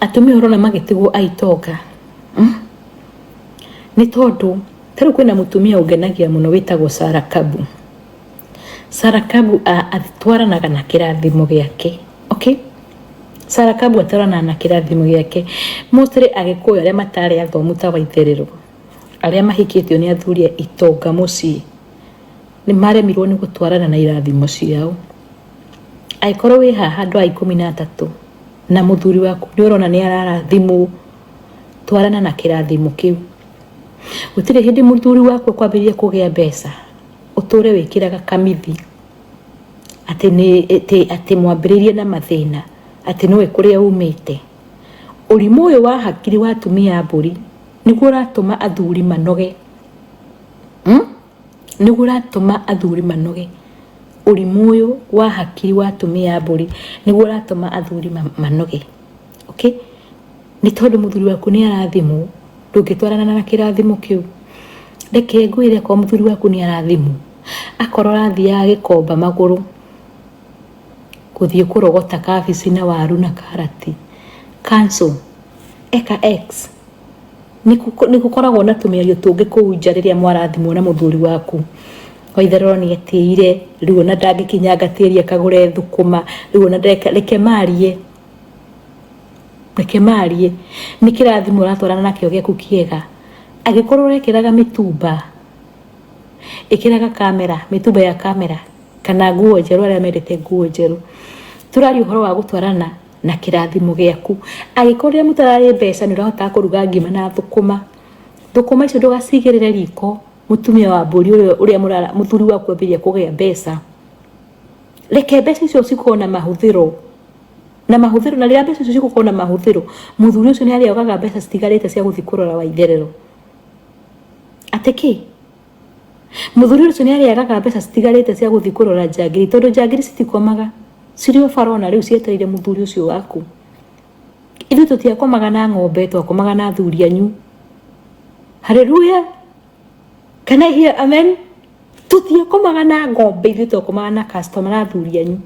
atumia urona magitigwo aitonga ni tondu taru kwina mutumia ungenagia muno witagwo Sarah Kabu. Sarah Kabu atwaranaga na kirathimo giake. Okay, Sarah Kabu atwaranaga na kirathimo giake mostly agikuyu aria matari athomu ta waitherero aria mahikitio ni athuri itonga mucii ni maremirwo ni gutwarana na irathimo ciao. Aikorwo wi haha andu a 13 na muthuri waku ni urona ni ararathimwo, twarana na kirathimo kiu. Gutire hindi muthuri waku kwambiria kugia mbeca uture wikiraga kamithi ati mwambiririe na mathina ati nowe kuria umite. Urimu uyu wa hakiri wa atumia mburi niguo uratuma athuri manoge. Niguo uratuma athuri manoge. Urimu uyu wa hakiri wa atumia mburi niguo uratuma athuri manoge. Okay, ni tondu muthuri waku ni arathimwo ndungitwarana na kirathimo kiu. Reke ngwire kwa muthuri waku ni arathimwo akorwo rathia gikomba maguru kuthie kurogota kabici na waru na karati cancel eka x nikukoragwo na tumiario tungi kuunja riria mwarathimwo na muthuri waku. Waitherero ni etiire riu na ndangikinyangatiria kagure thukuma riu na reke marie ni kirathimo ratwarana na kio giaku kiega. Agikorwo rekiraga mitumba ikiraga kamera mitumba ya kamera kana nguo njeru aria mendete nguo njeru turari uhoro wa gutwarana na kirathimo giaku. Agikorwo mutarari mbeca ni urahota kuruga ngima na thukuma icio ndugacigirire riko mutumia wa mburi uria muthuri waku ambiria kugia mbeca. Reke mbeca icio cikona mahuthiro na rira mbeca icio cikona mahuthiro muthuri ucio ni ariogaga mbeca citigarite cia guthi kurora Waitherero. Ateki muthuri ucio ni ariagaga mbeca citigarite cia guthi kurora Njagiri tondu Njagiri citikomaga cirio farona riu cietereire muthuri ucio waku. Ithu tutiakomaga na ng'ombe twakomaga na athuri anyu. Hallelujah, can I hear amen? Tutiakomaga na ng'ombe ithu twakomaga na customer na athuri anyu.